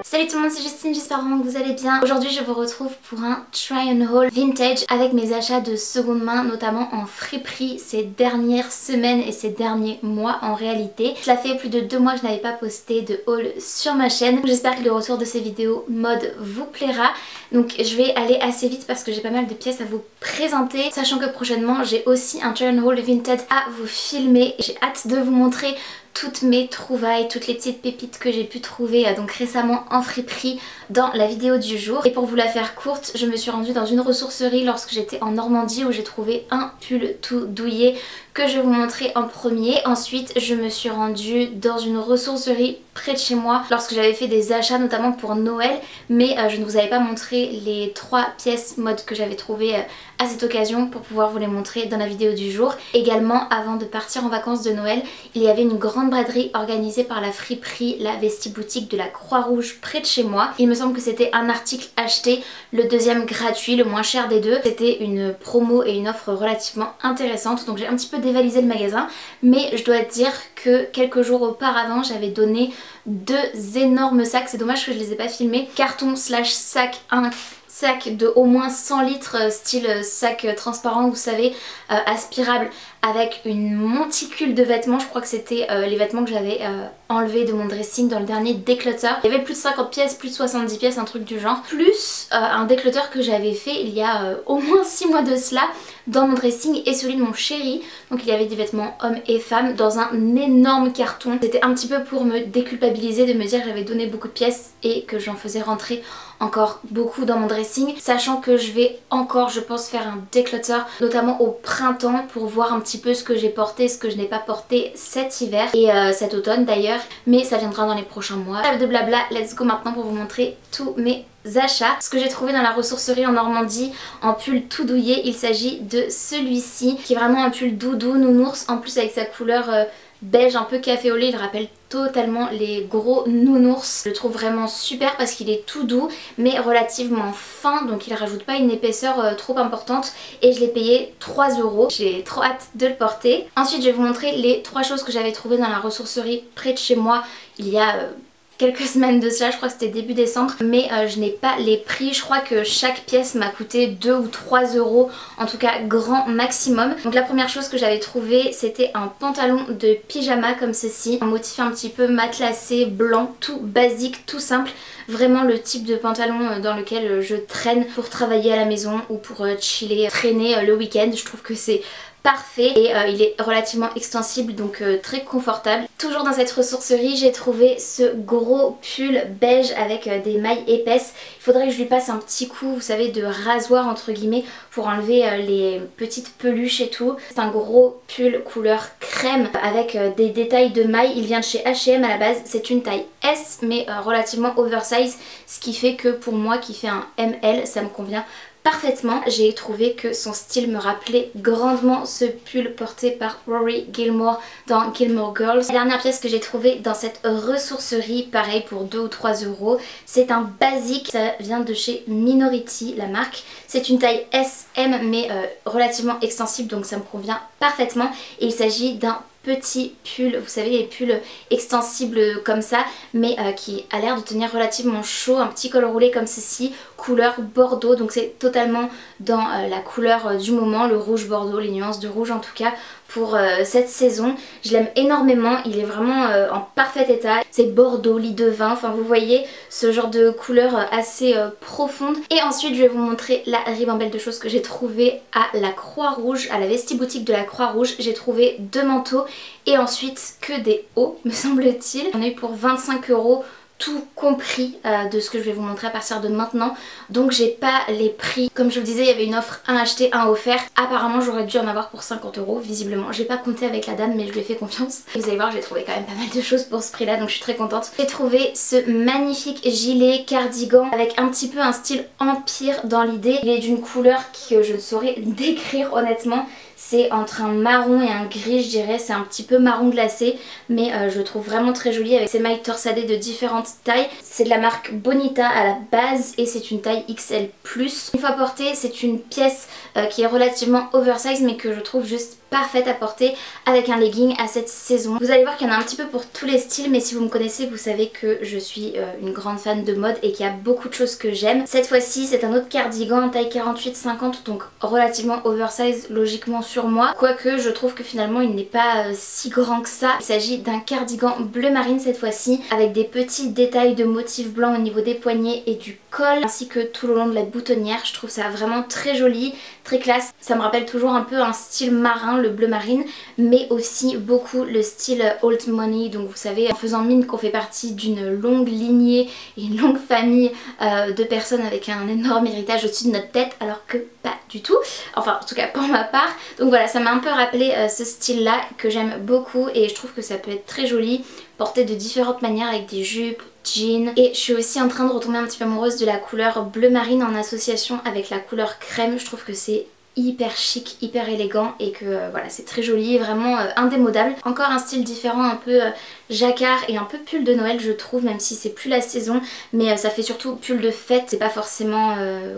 Salut tout le monde, c'est Justine, j'espère vraiment que vous allez bien. Aujourd'hui je vous retrouve pour un try and haul vintage avec mes achats de seconde main, notamment en friperie ces dernières semaines et ces derniers mois en réalité. Cela fait plus de 2 mois que je n'avais pas posté de haul sur ma chaîne. J'espère que le retour de ces vidéos mode vous plaira. Donc je vais aller assez vite parce que j'ai pas mal de pièces à vous présenter, sachant que prochainement j'ai aussi un try and haul vintage à vous filmer. J'ai hâte de vous montrer toutes mes trouvailles, toutes les petites pépites que j'ai pu trouver donc récemment en friperie dans la vidéo du jour. Et pour vous la faire courte, je me suis rendue dans une ressourcerie lorsque j'étais en Normandie où j'ai trouvé un pull tout douillet que je vais vous montrer en premier. Ensuite je me suis rendue dans une ressourcerie près de chez moi lorsque j'avais fait des achats notamment pour Noël, mais je ne vous avais pas montré les 3 pièces mode que j'avais trouvées à cette occasion pour pouvoir vous les montrer dans la vidéo du jour. Également, avant de partir en vacances de Noël, il y avait une grande braderie organisée par la friperie La Vestie Boutique de la Croix-Rouge près de chez moi. Il me semble que c'était un article acheté, le deuxième gratuit, le moins cher des deux. C'était une promo et une offre relativement intéressante, donc j'ai un petit peu dévalisé le magasin, mais je dois dire que quelques jours auparavant j'avais donné 2 énormes sacs, c'est dommage que je les ai pas filmés, carton slash sac, un sac de au moins 100 litres style sac transparent, vous savez, aspirable, avec une monticule de vêtements. Je crois que c'était les vêtements que j'avais enlevés de mon dressing dans le dernier declutter. Il y avait plus de 50 pièces, plus de 70 pièces, un truc du genre, plus un declutter que j'avais fait il y a au moins 6 mois de cela dans mon dressing et celui de mon chéri. Donc il y avait des vêtements hommes et femmes dans un énorme carton. C'était un petit peu pour me déculpabiliser, de me dire que j'avais donné beaucoup de pièces et que j'en faisais rentrer encore beaucoup dans mon dressing, sachant que je vais encore, je pense, faire un declutter notamment au printemps pour voir un petit peu ce que j'ai porté, ce que je n'ai pas porté cet hiver et cet automne d'ailleurs, mais ça viendra dans les prochains mois. Trêve de blabla, let's go maintenant pour vous montrer tous mes achats. Ce que j'ai trouvé dans la ressourcerie en Normandie en pull tout douillet, il s'agit de celui-ci qui est vraiment un pull doudou nounours, en plus avec sa couleur beige un peu café au lait, il rappelle totalement les gros nounours. Je le trouve vraiment super parce qu'il est tout doux mais relativement fin, donc il rajoute pas une épaisseur trop importante, et je l'ai payé 3 €. J'ai trop hâte de le porter. Ensuite je vais vous montrer les 3 choses que j'avais trouvées dans la ressourcerie près de chez moi il y a quelques semaines de cela, je crois que c'était début décembre, mais je n'ai pas les prix. Je crois que chaque pièce m'a coûté 2 ou 3 €, en tout cas grand maximum. Donc la première chose que j'avais trouvée, c'était un pantalon de pyjama comme ceci, un motif un petit peu matelassé, blanc, tout basique, tout simple. Vraiment le type de pantalon dans lequel je traîne pour travailler à la maison ou pour chiller, traîner le week-end. Je trouve que c'est parfait et il est relativement extensible, donc très confortable. Toujours dans cette ressourcerie, j'ai trouvé ce gros pull beige avec des mailles épaisses. Il faudrait que je lui passe un petit coup, vous savez, de rasoir entre guillemets pour enlever les petites peluches et tout. C'est un gros pull couleur crème avec des détails de mailles. Il vient de chez H&M à la base. C'est une taille S mais relativement oversize, ce qui fait que pour moi qui fait un ML, ça me convient parfaitement. J'ai trouvé que son style me rappelait grandement ce pull porté par Rory Gilmore dans Gilmore Girls. La dernière pièce que j'ai trouvée dans cette ressourcerie, pareil pour 2 ou 3 €, c'est un basique, ça vient de chez Minority, la marque. C'est une taille SM mais relativement extensible, donc ça me convient parfaitement, et il s'agit d'un petit pull, vous savez les pulls extensibles comme ça, mais qui a l'air de tenir relativement chaud, un petit col roulé comme ceci, couleur bordeaux, donc c'est totalement dans la couleur du moment, le rouge bordeaux, les nuances de rouge en tout cas pour cette saison. Je l'aime énormément, il est vraiment en parfait état, c'est bordeaux, lit de vin, enfin vous voyez ce genre de couleur assez profonde. Et ensuite je vais vous montrer la ribambelle de choses que j'ai trouvé à la Croix-Rouge, à la Vestie Boutique de la Croix-Rouge. J'ai trouvé 2 manteaux et ensuite que des hauts me semble-t-il. On a eu pour 25 €, tout compris de ce que je vais vous montrer à partir de maintenant, donc j'ai pas les prix. Comme je vous disais, il y avait une offre 1 acheté 1 offert, apparemment j'aurais dû en avoir pour 50 €, visiblement j'ai pas compté avec la dame mais je lui ai fait confiance. Et vous allez voir, j'ai trouvé quand même pas mal de choses pour ce prix là, donc je suis très contente. J'ai trouvé ce magnifique gilet cardigan avec un petit peu un style empire dans l'idée. Il est d'une couleur que je ne saurais décrire honnêtement. C'est entre un marron et un gris je dirais, c'est un petit peu marron glacé mais je le trouve vraiment très joli avec ses mailles torsadées de différentes tailles. C'est de la marque Bonita à la base et c'est une taille XL+. Une fois portée c'est une pièce qui est relativement oversize mais que je trouve juste parfaite à porter avec un legging à cette saison. Vous allez voir qu'il y en a un petit peu pour tous les styles mais si vous me connaissez vous savez que je suis une grande fan de mode et qu'il y a beaucoup de choses que j'aime. Cette fois-ci c'est un autre cardigan en taille 48-50 donc relativement oversize logiquement sur moi, quoique je trouve que finalement il n'est pas si grand que ça. Il s'agit d'un cardigan bleu marine cette fois-ci avec des petits détails de motifs blancs au niveau des poignets et du col ainsi que tout le long de la boutonnière. Je trouve ça vraiment très joli, très classe. Ça me rappelle toujours un peu un style marin, le bleu marine, mais aussi beaucoup le style old money, donc vous savez en faisant mine qu'on fait partie d'une longue lignée et une longue famille de personnes avec un énorme héritage au-dessus de notre tête alors que pas du tout, enfin en tout cas pour ma part. Donc voilà, ça m'a un peu rappelé ce style là que j'aime beaucoup et je trouve que ça peut être très joli porté de différentes manières avec des jupes, jeans. Et je suis aussi en train de retomber un petit peu amoureuse de la couleur bleu marine en association avec la couleur crème. Je trouve que c'est hyper chic, hyper élégant et que voilà c'est très joli, vraiment indémodable. Encore un style différent, un peu jacquard et un peu pull de Noël je trouve, même si c'est plus la saison mais ça fait surtout pull de fête, c'est pas forcément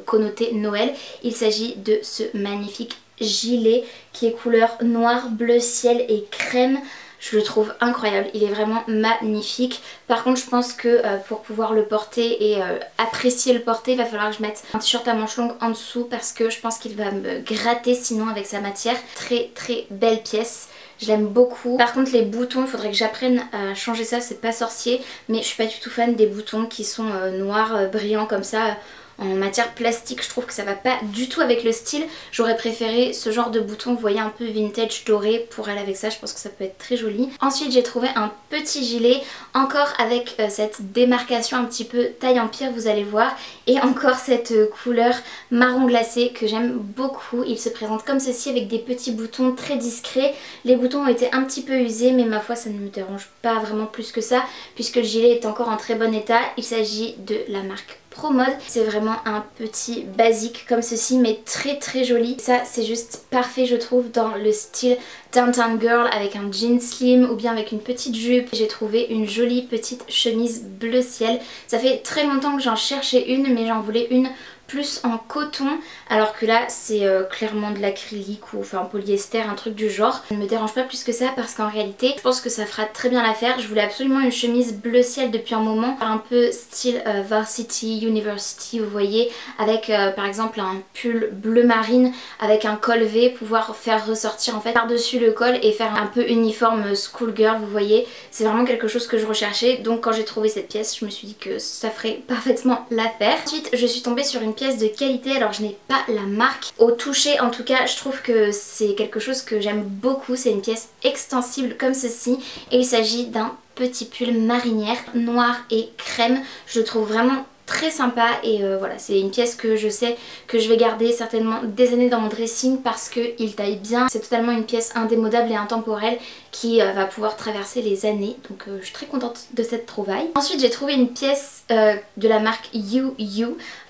connoté Noël. Il s'agit de ce magnifique gilet qui est couleur noir, bleu ciel et crème. Je le trouve incroyable, il est vraiment magnifique. Par contre je pense que pour pouvoir le porter et apprécier le porter, il va falloir que je mette un t-shirt à manches longues en dessous parce que je pense qu'il va me gratter sinon avec sa matière. Très très belle pièce. Je l'aime beaucoup. Par contre les boutons, il faudrait que j'apprenne à changer ça, c'est pas sorcier. Mais je suis pas du tout fan des boutons qui sont noirs, brillants comme ça. En matière plastique, je trouve que ça va pas du tout avec le style. J'aurais préféré ce genre de bouton, vous voyez, un peu vintage doré pour aller avec ça. Je pense que ça peut être très joli. Ensuite j'ai trouvé un petit gilet, encore avec cette démarcation un petit peu taille empire, vous allez voir. Et encore cette couleur marron glacé que j'aime beaucoup. Il se présente comme ceci avec des petits boutons très discrets. Les boutons ont été un petit peu usés mais ma foi ça ne me dérange pas vraiment plus que ça puisque le gilet est encore en très bon état. Il s'agit de la marque Promode. C'est vraiment un petit basique comme ceci mais très très joli. Ça c'est juste parfait je trouve dans le style Downtown Girl avec un jean slim ou bien avec une petite jupe. J'ai trouvé une jolie petite chemise bleu ciel. Ça fait très longtemps que j'en cherchais une mais j'en voulais une plus en coton alors que là c'est clairement de l'acrylique ou enfin polyester, un truc du genre. Ça ne me dérange pas plus que ça parce qu'en réalité je pense que ça fera très bien l'affaire. Je voulais absolument une chemise bleu ciel depuis un moment, un peu style Varsity University vous voyez, avec par exemple un pull bleu marine avec un col V, pouvoir faire ressortir en fait par dessus le col et faire un peu uniforme schoolgirl vous voyez. C'est vraiment quelque chose que je recherchais, donc quand j'ai trouvé cette pièce je me suis dit que ça ferait parfaitement l'affaire. Ensuite je suis tombée sur une pièce de qualité, alors je n'ai pas la marque. Au toucher en tout cas je trouve que c'est quelque chose que j'aime beaucoup, c'est une pièce extensible comme ceci et il s'agit d'un petit pull marinière noir et crème. Je le trouve vraiment très sympa et voilà c'est une pièce que je sais que je vais garder certainement des années dans mon dressing parce qu'il taille bien. C'est totalement une pièce indémodable et intemporelle qui va pouvoir traverser les années, donc je suis très contente de cette trouvaille. Ensuite j'ai trouvé une pièce de la marque You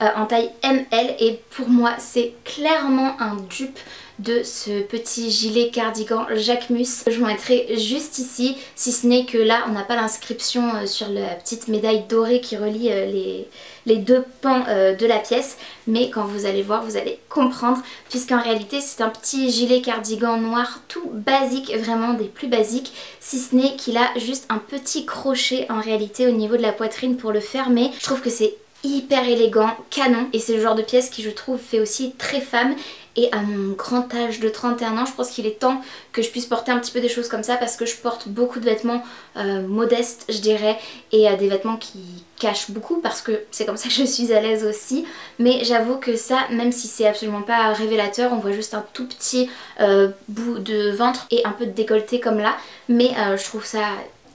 en taille ML et pour moi c'est clairement un dupe de ce petit gilet cardigan Jacquemus. Je vous mettrai juste ici, si ce n'est que là on n'a pas l'inscription sur la petite médaille dorée qui relie les deux pans de la pièce, mais quand vous allez voir vous allez comprendre puisqu'en réalité c'est un petit gilet cardigan noir tout basique, vraiment des plus basiques, si ce n'est qu'il a juste un petit crochet en réalité au niveau de la poitrine pour le fermer. Je trouve que c'est hyper élégant, canon et c'est le genre de pièce qui je trouve fait aussi très femme. Et à mon grand âge de 31 ans, je pense qu'il est temps que je puisse porter un petit peu des choses comme ça parce que je porte beaucoup de vêtements modestes, je dirais, et des vêtements qui cachent beaucoup parce que c'est comme ça que je suis à l'aise aussi. Mais j'avoue que ça, même si c'est absolument pas révélateur, on voit juste un tout petit bout de ventre et un peu de décolleté comme là. Mais je trouve ça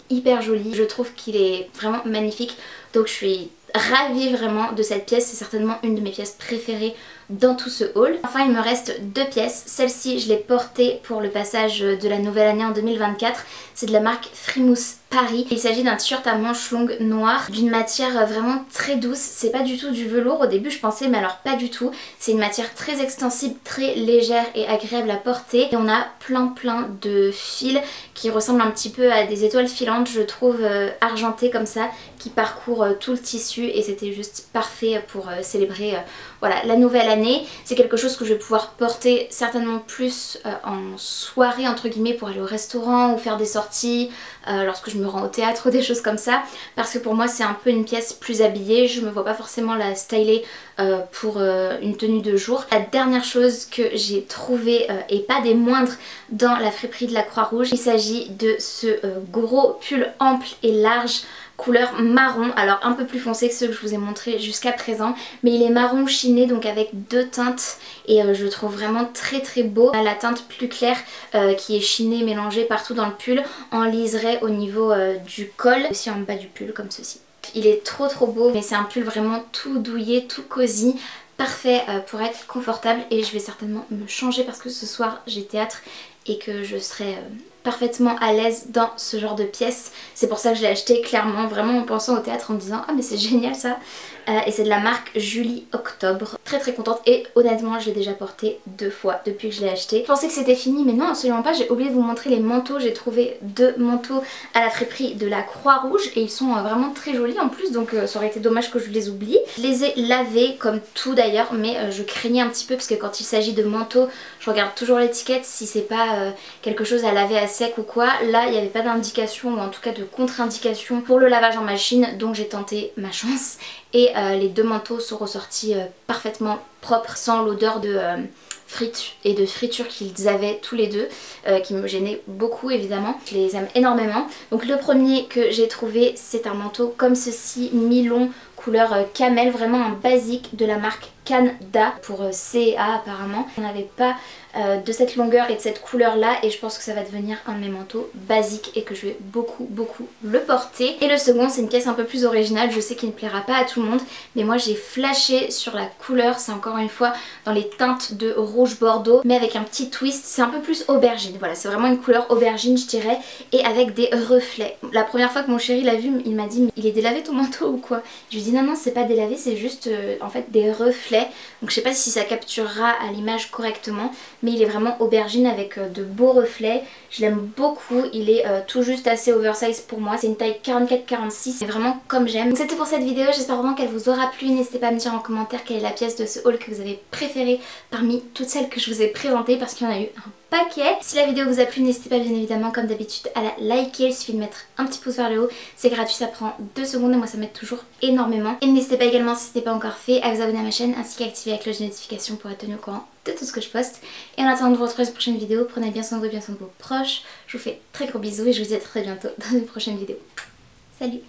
hyper joli, je trouve qu'il est vraiment magnifique. Donc je suis ravie vraiment de cette pièce, c'est certainement une de mes pièces préférées dans tout ce haul. Enfin il me reste 2 pièces, celle-ci je l'ai portée pour le passage de la nouvelle année en 2024, c'est de la marque Frimousse Paris. Il s'agit d'un t-shirt à manches longues noires d'une matière vraiment très douce, c'est pas du tout du velours, au début je pensais mais alors pas du tout, c'est une matière très extensible, très légère et agréable à porter et on a plein de fils qui ressemblent un petit peu à des étoiles filantes je trouve, argentées comme ça, qui parcourent tout le tissu et c'était juste parfait pour célébrer voilà, la nouvelle année. C'est quelque chose que je vais pouvoir porter certainement plus en soirée entre guillemets pour aller au restaurant ou faire des sorties lorsque je me rends au théâtre ou des choses comme ça, parce que pour moi c'est un peu une pièce plus habillée, je me vois pas forcément la styler pour une tenue de jour. La dernière chose que j'ai trouvée et pas des moindres dans la friperie de la Croix-Rouge, il s'agit de ce gros pull ample et large couleur marron, alors un peu plus foncé que ceux que je vous ai montré jusqu'à présent, mais il est marron chiné donc avec 2 teintes et je le trouve vraiment très beau. La teinte plus claire qui est chinée mélangée partout dans le pull en liseré au niveau du col, aussi en bas du pull comme ceci. Il est trop beau, mais c'est un pull vraiment tout douillet, tout cosy, parfait pour être confortable et je vais certainement me changer parce que ce soir j'ai théâtre et que je serai parfaitement à l'aise dans ce genre de pièces. C'est pour ça que je l'ai acheté clairement, vraiment en pensant au théâtre en me disant ah mais c'est génial ça. Et c'est de la marque Julie Octobre. Très contente et honnêtement je l'ai déjà porté 2 fois depuis que je l'ai acheté. Je pensais que c'était fini mais non absolument pas, j'ai oublié de vous montrer les manteaux. J'ai trouvé 2 manteaux à la friperie de la Croix-Rouge et ils sont vraiment très jolis en plus donc ça aurait été dommage que je les oublie. Je les ai lavés comme tout d'ailleurs mais je craignais un petit peu parce que quand il s'agit de manteaux je regarde toujours l'étiquette si c'est pas quelque chose à laver à sec ou quoi. Là il n'y avait pas d'indication ou en tout cas de contre-indication pour le lavage en machine donc j'ai tenté ma chance et les 2 manteaux sont ressortis parfaitement propres sans l'odeur de friture qu'ils avaient tous les deux qui me gênait beaucoup évidemment. Je les aime énormément. Donc le premier que j'ai trouvé c'est un manteau comme ceci, mi-long, couleur camel, vraiment un basique de la marque Canada pour CA apparemment. On n'avait pas de cette longueur et de cette couleur là et je pense que ça va devenir un de mes manteaux basiques et que je vais beaucoup le porter. Et le second c'est une pièce un peu plus originale, je sais qu'il ne plaira pas à tout le monde mais moi j'ai flashé sur la couleur, c'est encore une fois dans les teintes de rouge bordeaux mais avec un petit twist, c'est un peu plus aubergine, voilà c'est vraiment une couleur aubergine je dirais et avec des reflets. La première fois que mon chéri l'a vu il m'a dit il est délavé ton manteau ou quoi? Je lui ai dit non c'est pas délavé, c'est juste en fait des reflets donc je sais pas si ça capturera à l'image correctement mais il est vraiment aubergine avec de beaux reflets. Je l'aime beaucoup, il est tout juste assez oversize pour moi, c'est une taille 44-46, c'est vraiment comme j'aime. Donc c'était pour cette vidéo, j'espère vraiment qu'elle vous aura plu, n'hésitez pas à me dire en commentaire quelle est la pièce de ce haul que vous avez préférée parmi toutes celles que je vous ai présentées parce qu'il y en a eu un paquet. Si la vidéo vous a plu, n'hésitez pas bien évidemment comme d'habitude à la liker, il suffit de mettre un petit pouce vers le haut, c'est gratuit, ça prend 2 secondes et moi ça m'aide toujours énormément. Et n'hésitez pas également si ce n'est pas encore fait à vous abonner à ma chaîne ainsi qu'à activer la cloche de notification pour être tenu au courant de tout ce que je poste. Et en attendant de vous retrouver sur une prochaine vidéo, prenez bien soin de vous et bien soin de vos proches. Je vous fais très gros bisous et je vous dis à très bientôt dans une prochaine vidéo. Salut!